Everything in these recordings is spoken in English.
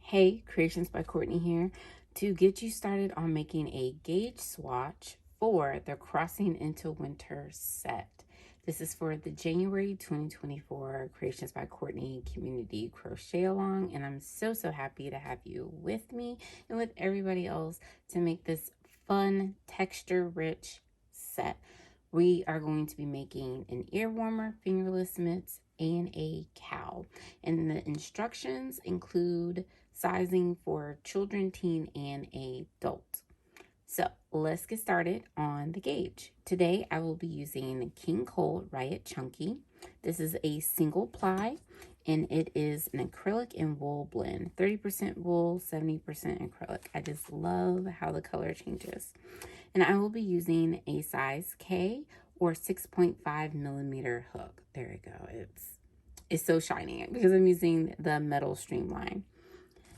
Hey, Creations by Courtney here to get you started on making a gauge swatch for the Crossing into Winter set. This is for the January 2024 Creations by Courtney Community Crochet Along, and I'm so happy to have you with me and with everybody else to make this fun, texture-rich set. We are going to be making an ear warmer, fingerless mitts, and a cowl. And the instructions include sizing for children, teen, and adult. So let's get started on the gauge. Today I will be using King Cold Riot Chunky. This is a single ply and it is an acrylic and wool blend. 30% wool, 70% acrylic. I just love how the color changes. And I will be using a size K or 6.5 millimeter hook. There we go. It's so shiny because I'm using the metal streamline.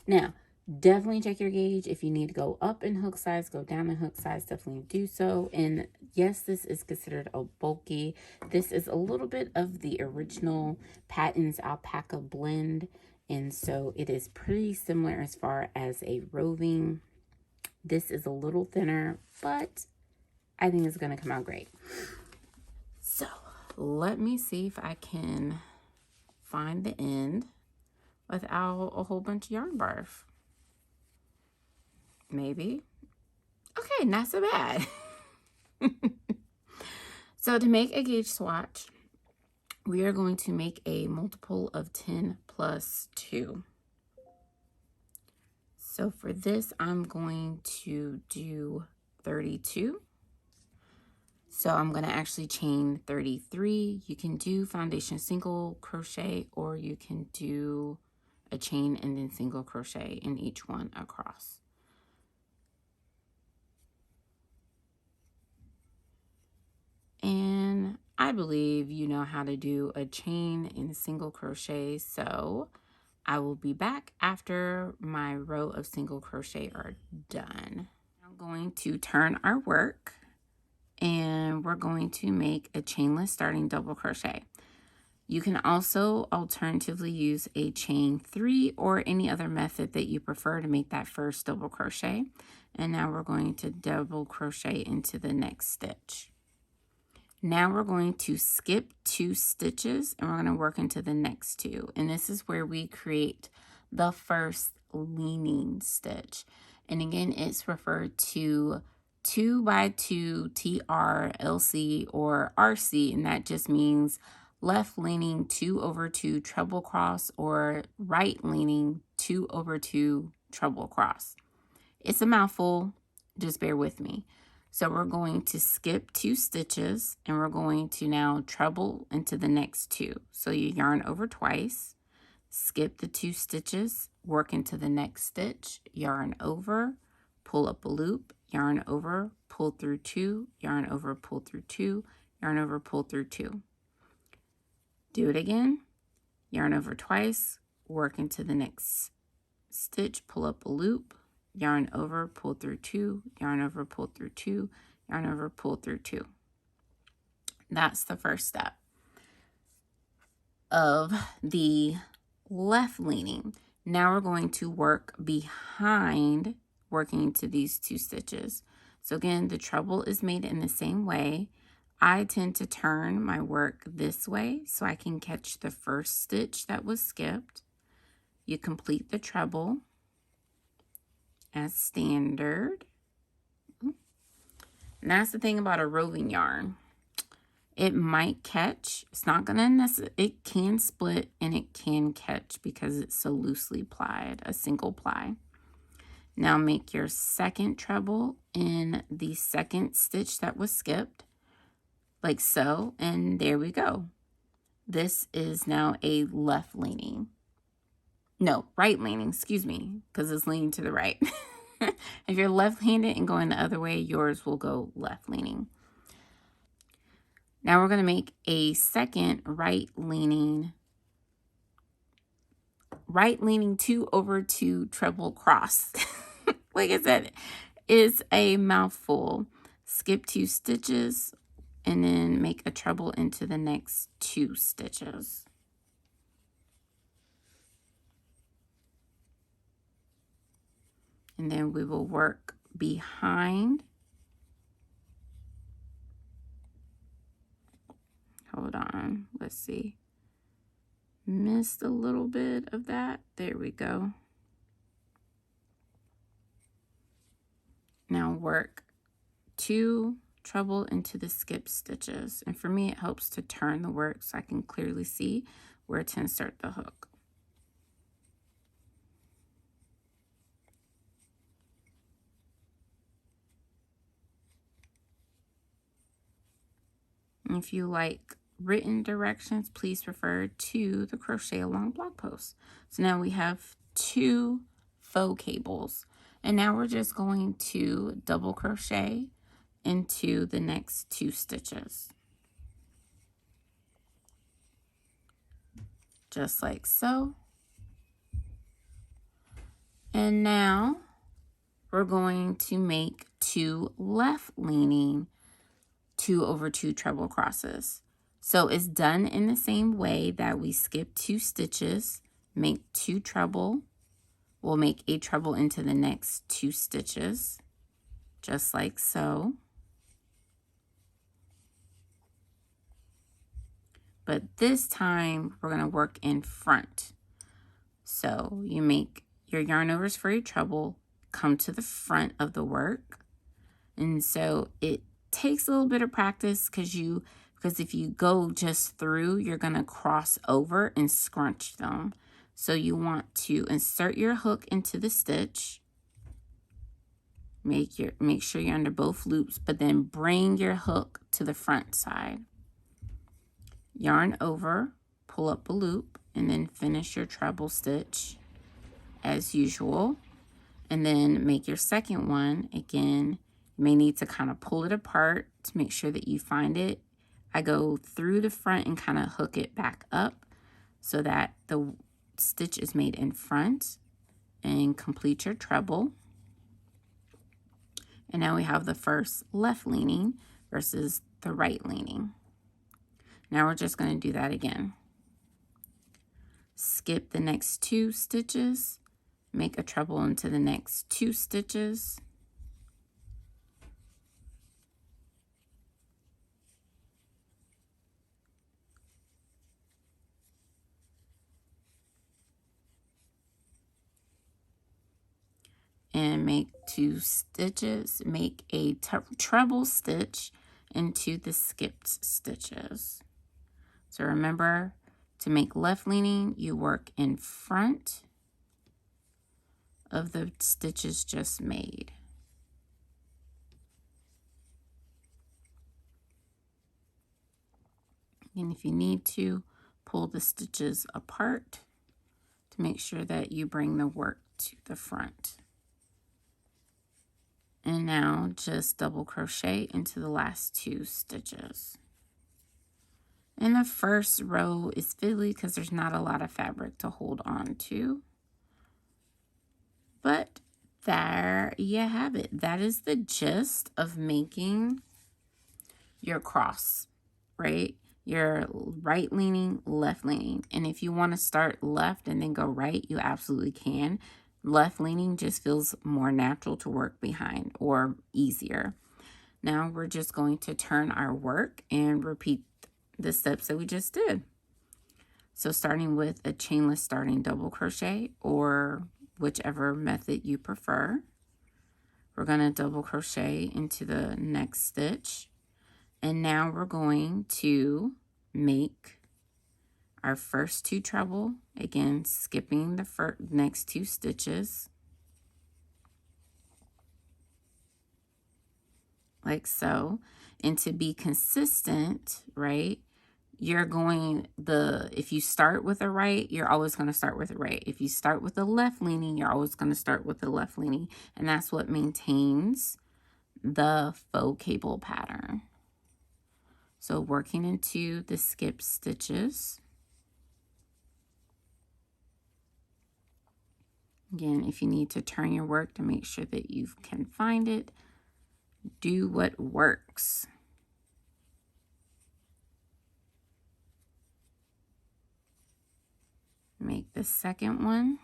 Now, definitely check your gauge. If you need to go up in hook size, go down in hook size, definitely do so. And yes, this is considered a bulky. This is a little bit of the original Patton's alpaca blend. And so it is pretty similar as far as a roving. This is a little thinner, but I think it's going to come out great. So let me see if I can find the end without a whole bunch of yarn barf. Maybe. Okay, not so bad. So to make a gauge swatch, we are going to make a multiple of 10 plus 2. So for this, I'm going to do 32. So I'm going to actually chain 33. You can do foundation single crochet, or you can do a chain and then single crochet in each one across. And I believe you know how to do a chain and a single crochet, so I will be back after my row of single crochet are done. I'm going to turn our work and we're going to make a chainless starting double crochet. You can also alternatively use a chain 3 or any other method that you prefer to make that first double crochet. And now we're going to double crochet into the next stitch. Now we're going to skip 2 stitches and we're going to work into the next 2. And this is where we create the first leaning stitch. And again, it's referred to 2x2 TRLC or RC, and that just means left leaning 2/2 treble cross or right leaning 2/2 treble cross. It's a mouthful, just bear with me. So we're going to skip 2 stitches and we're going to now treble into the next 2. So you yarn over twice, skip the 2 stitches, work into the next stitch, yarn over, pull up a loop, yarn over, pull through 2, yarn over, pull through 2, yarn over, pull through 2. Do it again, yarn over twice, work into the next stitch, pull up a loop, yarn over, pull through 2, yarn over, pull through 2, yarn over, pull through 2. That's the first step of the left leaning. Now we're going to work behind working into these 2 stitches. So again, the treble is made in the same way. I tend to turn my work this way so I can catch the first stitch that was skipped. You complete the treble as standard. And that's the thing about a roving yarn. It might catch. It's not gonna necessarily, it can split and it can catch because it's so loosely plied, a single ply. Now make your second treble in the second stitch that was skipped, like so, and there we go. This is now a left leaning. No, right leaning, excuse me, because it's leaning to the right. If you're left-handed and going the other way, yours will go left leaning. Now we're going to make a second right leaning 2/2 treble cross. Like I said, it's a mouthful. Skip 2 stitches and then make a treble into the next 2 stitches. and then we will work behind. Hold on, let's see. Missed a little bit of that. There we go. Now work 2 treble into the skip stitches. And for me, it helps to turn the work so I can clearly see where to insert the hook. And if you like written directions, please refer to the Crochet Along blog post. So now we have 2 faux cables. And now we're just going to double crochet into the next 2 stitches. Just like so. And now we're going to make 2 left leaning 2/2 treble crosses. So it's done in the same way that we skip 2 stitches, make 2 treble. We'll make a treble into the next 2 stitches, just like so. But this time we're going to work in front. So you make your yarn overs for your treble, come to the front of the work. And so it takes a little bit of practice because if you go just through, you're going to cross over and scrunch them. So you want to insert your hook into the stitch. Make sure you're under both loops, but then bring your hook to the front side. Yarn over, pull up a loop, and then finish your treble stitch as usual. And then make your second one. Again, you may need to kind of pull it apart to make sure that you find it. I go through the front and kind of hook it back up so that the stitch is made in front, and complete your treble. And now we have the first left leaning versus the right leaning. Now we're just going to do that again. Skip the next 2 stitches, make a treble into the next 2 stitches. And make 2 stitches, make a treble stitch into the skipped stitches. So remember, to make left leaning, you work in front of the stitches just made. And if you need to, pull the stitches apart to make sure that you bring the work to the front. And now just double crochet into the last 2 stitches. And the first row is fiddly because there's not a lot of fabric to hold on to. But there you have it. That is the gist of making your cross, right? Your right leaning, left leaning. And if you want to start left and then go right, you absolutely can. Left leaning just feels more natural to work behind, or easier. Now we're just going to turn our work and repeat the steps that we just did. So starting with a chainless starting double crochet, or whichever method you prefer. We're going to double crochet into the next stitch. And now we're going to make our first 2 treble, again skipping the next 2 stitches, like so. And to be consistent, right, you're going if you start with a right, you're always going to start with a right. If you start with the left leaning, you're always going to start with the left leaning. And that's what maintains the faux cable pattern. So working into the skip stitches. Again, if you need to turn your work to make sure that you can find it, do what works. Make the second one.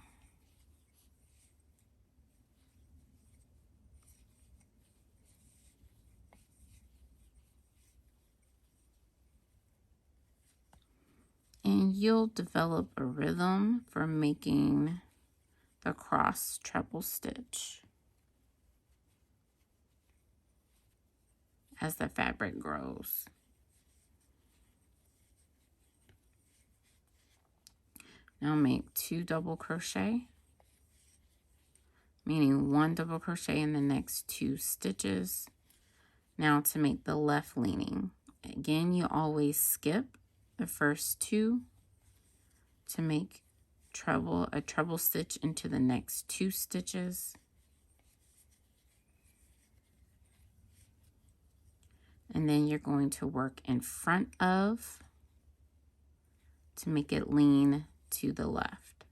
and you'll develop a rhythm for making the cross treble stitch as the fabric grows. Now make 2 double crochet, meaning 1 double crochet in the next 2 stitches. Now to make the left leaning, again, you always skip the first 2 to make a treble stitch into the next 2 stitches. And then you're going to work in front of to make it lean to the left.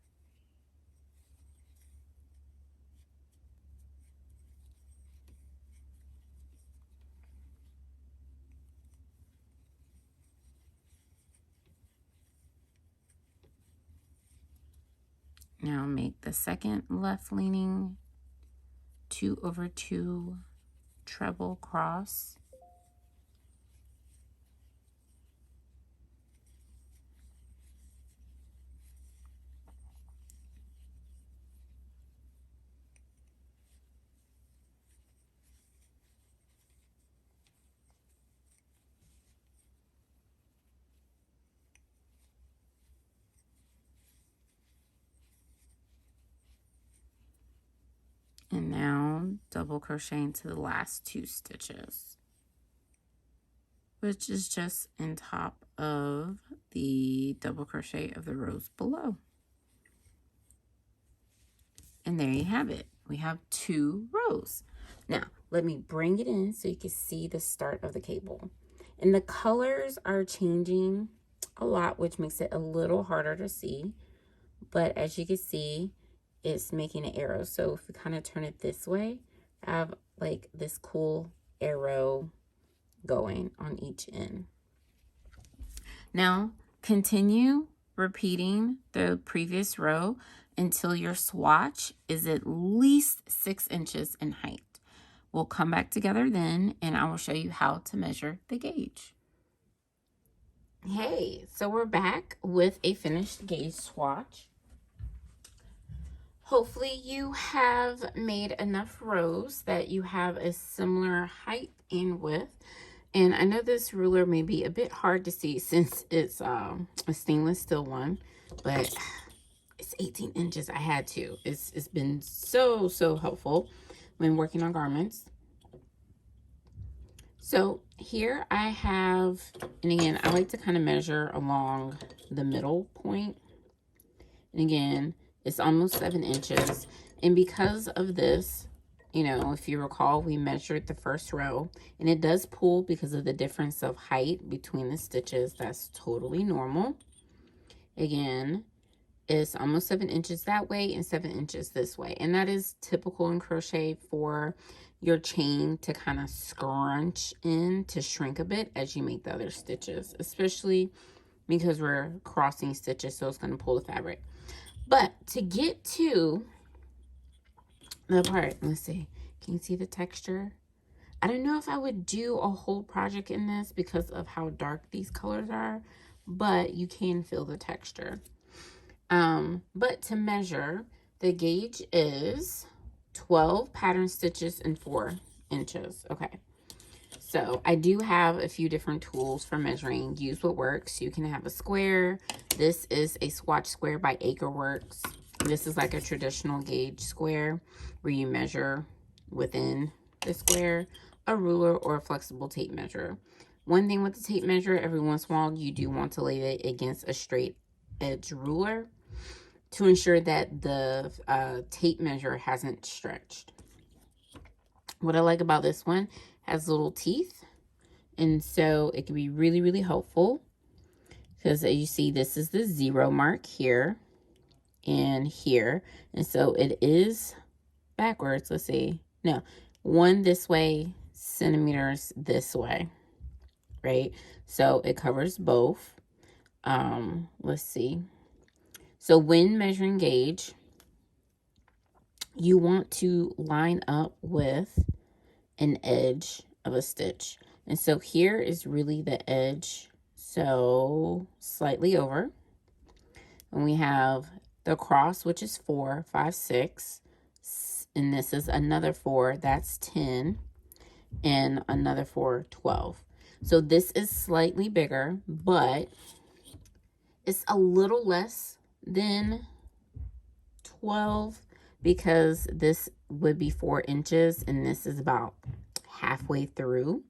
Now make the second left leaning 2/2 treble cross. And now double crochet into the last 2 stitches, which is just in top of the double crochet of the rows below. And there you have it. We have 2 rows. Now, let me bring it in so you can see the start of the cable. And the colors are changing a lot, which makes it a little harder to see. But as you can see, it's making an arrow. So if we kind of turn it this way, I have like this cool arrow going on each end. Now, continue repeating the previous row until your swatch is at least 6 inches in height. We'll come back together then, and I will show you how to measure the gauge. Hey, so we're back with a finished gauge swatch. Hopefully you have made enough rows that you have a similar height and width. And I know this ruler may be a bit hard to see since it's a stainless steel one, but it's 18 inches. I had to. It's been so helpful when working on garments. So here I have, and again, I like to kind of measure along the middle point. And again, it's almost 7 inches. And because of this, you know, if you recall, we measured the first row, and it does pull because of the difference of height between the stitches. That's totally normal. Again, it's almost 7 inches that way and 7 inches this way. And that is typical in crochet for your chain to kind of scrunch in to shrink a bit as you make the other stitches, especially because we're crossing stitches, so it's going to pull the fabric. But to get to the part, let's see, can you see the texture? I don't know if I would do a whole project in this because of how dark these colors are, but you can feel the texture. But to measure, the gauge is 12 pattern stitches and 4 inches. Okay. So I do have a few different tools for measuring. Use what works. You can have a square. This is a swatch square by Acreworks. This is like a traditional gauge square where you measure within the square, a ruler, or a flexible tape measure. One thing with the tape measure, every once in a while, you do want to lay it against a straight edge ruler to ensure that the tape measure hasn't stretched. What I like about this one, has little teeth, and so it can be really helpful because as you see, this is the 0 mark here and here, and so it is backwards. Let's see, no, 1 this way, centimeters this way, right? So it covers both. Let's see, so when measuring gauge, you want to line up with an edge of a stitch, and so here is really the edge, so slightly over, And we have the cross, which is 4, 5, 6. And this is another 4, that's 10. And another 4, 12. So this is slightly bigger, but it's a little less than 12 because this would be 4 inches and this is about halfway through.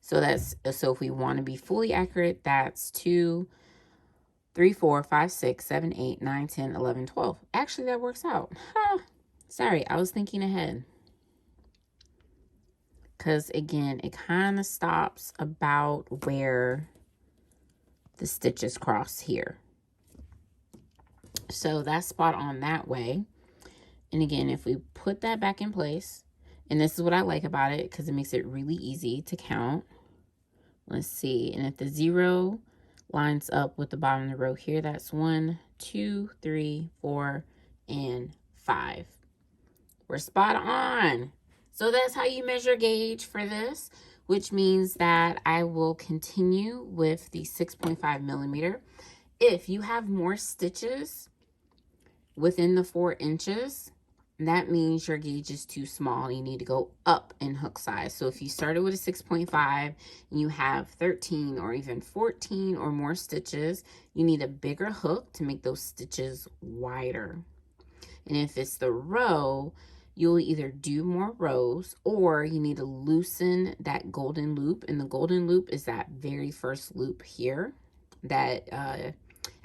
So if we want to be fully accurate, that's 2, 3, 4, 5, 6, 7, 8, 9, 10, 11, 12. Actually, that works out. Sorry, I was thinking ahead. Because again, it kind of stops about where the stitches cross here. So that's spot on that way. And again, if we put that back in place, and this is what I like about it because it makes it really easy to count. Let's see. And if the 0 lines up with the bottom of the row here, that's 1, 2, 3, 4, and 5. We're spot on. So that's how you measure gauge for this, which means that I will continue with the 6.5 millimeter. If you have more stitches within the 4 inches, that means your gauge is too small. You need to go up in hook size. So if you started with a 6.5 and you have 13 or even 14 or more stitches, you need a bigger hook to make those stitches wider. And if it's the row, you'll either do more rows or you need to loosen that golden loop. And the golden loop is that very first loop here that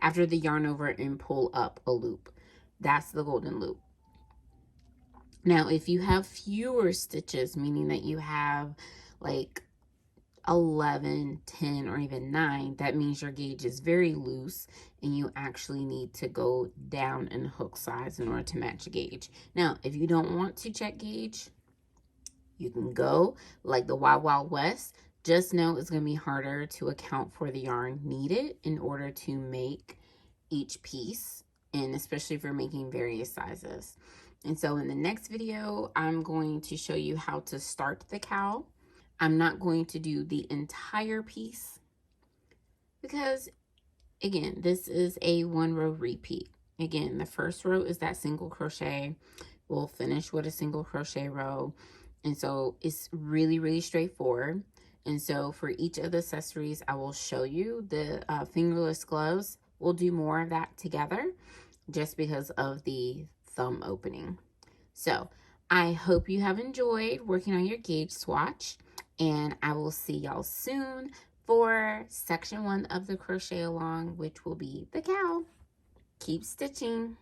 after the yarn over and pull up a loop. That's the golden loop. Now, if you have fewer stitches, meaning that you have like 11, 10, or even 9, that means your gauge is very loose and you actually need to go down in hook size in order to match a gauge. Now, if you don't want to check gauge, you can go like the Wild Wild West. Just know it's going to be harder to account for the yarn needed in order to make each piece, and especially if you're making various sizes. And so in the next video, I'm going to show you how to start the cowl. I'm not going to do the entire piece because, again, this is a 1 row repeat. Again, the first row is that single crochet. We'll finish with a single crochet row. And so it's really, really straightforward. And so for each of the accessories, I will show you the fingerless gloves. We'll do more of that together just because of the thumb opening. So I hope you have enjoyed working on your gauge swatch, and I will see y'all soon for section 1 of the crochet along, which will be the cowl. Keep stitching.